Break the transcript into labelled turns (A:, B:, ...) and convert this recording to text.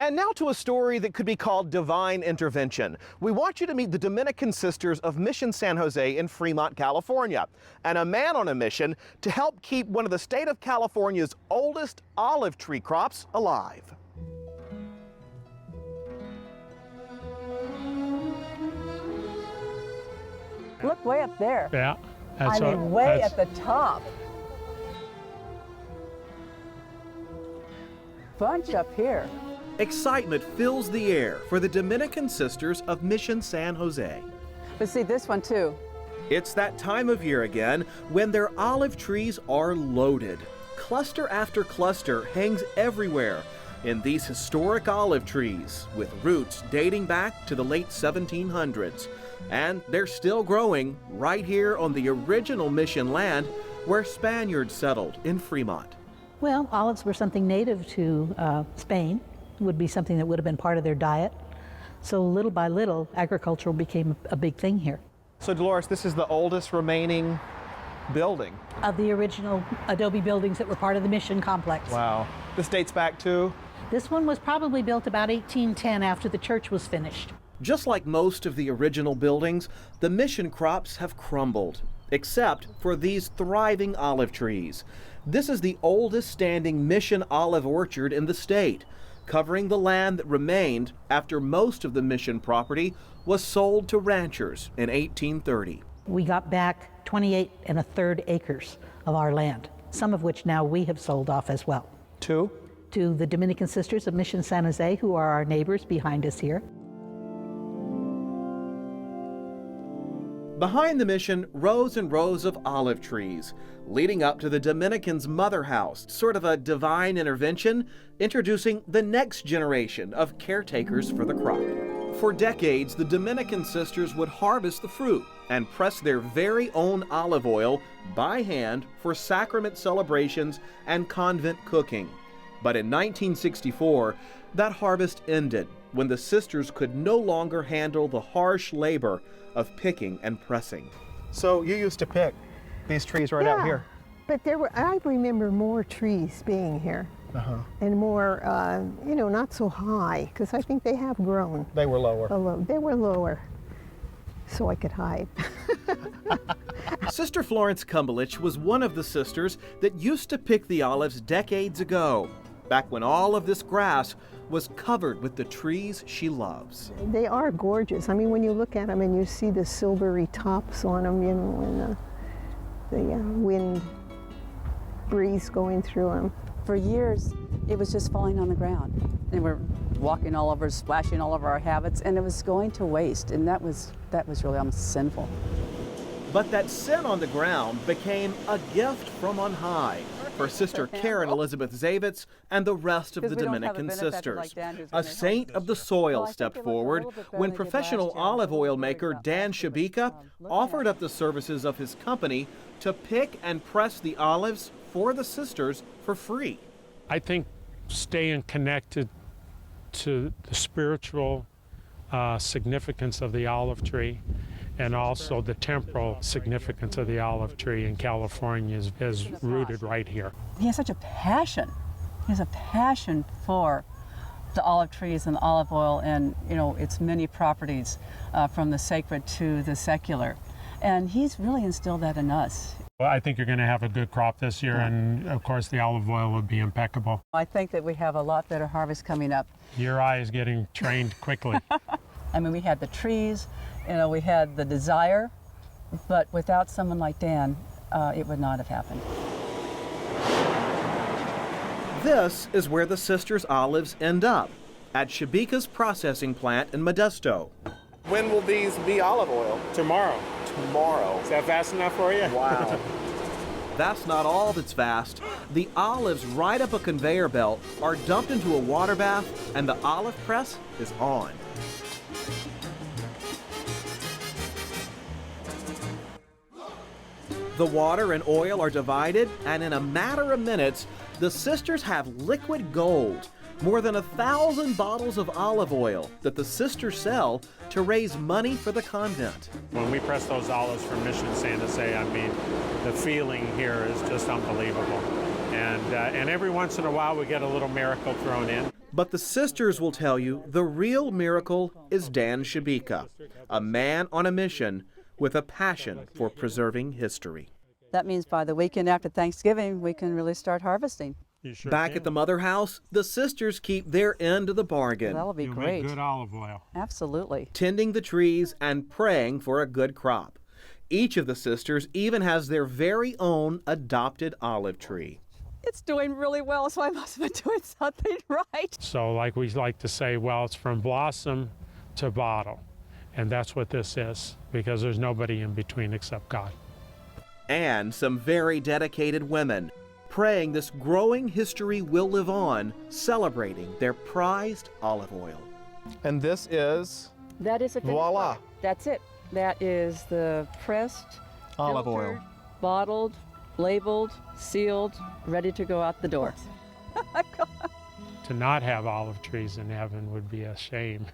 A: And now to a story that could be called divine intervention. We want you to meet the Dominican Sisters of Mission San Jose in Fremont, California, and a man on a mission to help keep one of the state of California's oldest olive tree crops alive.
B: Look way up there.
C: Yeah.
B: Way at the top. Bunch up here.
A: Excitement fills the air for the Dominican Sisters of Mission San Jose.
B: But see this one too.
A: It's that time of year again when their olive trees are loaded. Cluster after cluster hangs everywhere in these historic olive trees with roots dating back to the late 1700s. And they're still growing right here on the original mission land where Spaniards settled in Fremont.
D: Well, olives were something native to Spain. It would be something that would have been part of their diet. So little by little, agriculture became a big thing here.
A: So Dolores, this is the oldest remaining building
D: Of the original adobe buildings that were part of the mission complex.
A: Wow. This dates back to?
D: This one was probably built about 1810 after the church was finished.
A: Just like most of the original buildings, the mission crops have crumbled, except for these thriving olive trees. This is the oldest standing mission olive orchard in the state, covering the land that remained after most of the mission property was sold to ranchers in 1830.
D: We got back 28 1/3 acres of our land, some of which now we have sold off as well.
A: To
D: the Dominican Sisters of Mission San Jose, who are our neighbors behind us here.
A: Behind the mission, rows and rows of olive trees, leading up to the Dominicans' mother house, sort of a divine intervention, introducing the next generation of caretakers for the crop. For decades, the Dominican sisters would harvest the fruit and press their very own olive oil by hand for sacrament celebrations and convent cooking. But in 1964, that harvest ended when the sisters could no longer handle the harsh labor of picking and pressing. So you used to pick these trees right out here?
E: But I remember more trees being here. And more, not so high, because I think they have grown.
A: They were lower.
E: They were lower, so I could hide.
A: Sister Florence Kumbelich was one of the sisters that used to pick the olives decades ago, back when all of this grass was covered with the trees she loves.
E: They are gorgeous. I mean, when you look at them and you see the silvery tops on them, when the wind breeze going through them.
B: For years, it was just falling on the ground. They were walking all over, splashing all over our habits, and it was going to waste, and that was really almost sinful.
A: But that sin on the ground became a gift from on high for Sister Karen Elizabeth Zavitz and the rest of the Dominican sisters. A saint of the soil stepped forward when professional olive oil maker Dan Shabika offered up the services of his company to pick and press the olives for the sisters for free.
C: I think staying connected to the spiritual significance of the olive tree and also the temporal significance of the olive tree in California is rooted right here.
B: He has such a passion. He has a passion for the olive trees and the olive oil and, its many properties, from the sacred to the secular. And he's really instilled that in us.
C: Well, I think you're going to have a good crop this year, and of course the olive oil will be impeccable.
B: I think that we have a lot better harvest coming up.
C: Your eye is getting trained quickly.
B: I mean, we had the trees, we had the desire, but without someone like Dan, it would not have happened.
A: This is where the sisters' olives end up, at Shabika's processing plant in Modesto. When will these be olive oil?
F: Tomorrow.
A: Tomorrow.
F: Is that fast enough for you?
A: Wow. That's not all that's fast. The olives right up a conveyor belt are dumped into a water bath, and the olive press is on. The water and oil are divided, and in a matter of minutes, the sisters have liquid gold, more than 1,000 bottles of olive oil that the sisters sell to raise money for the convent.
C: When we press those olives from Mission San Jose, I mean, the feeling here is just unbelievable. And every once in a while we get a little miracle thrown in.
A: But the sisters will tell you the real miracle is Dan Shabika, a man on a mission with a passion for preserving history.
B: That means by the weekend after Thanksgiving, we can really start harvesting.
A: Back at the Mother House, the sisters keep their end of the bargain,
B: That'll be
C: You
B: great.
C: make good olive oil.
B: Absolutely.
A: tending the trees and praying for a good crop. Each of the sisters even has their very own adopted olive tree.
B: It's doing really well, so I must have been doing something right.
C: So like we like to say, well, it's from blossom to bottle. And that's what this is, because there's nobody in between except God.
A: And some very dedicated women, praying this growing history will live on, celebrating their prized olive oil.
F: And this is
B: That is a finished
F: voila,
B: product. That's it. That is the pressed,
F: olive oil.
B: filtered, bottled, labeled, sealed, ready to go out the door.
C: To not have olive trees in heaven would be a shame.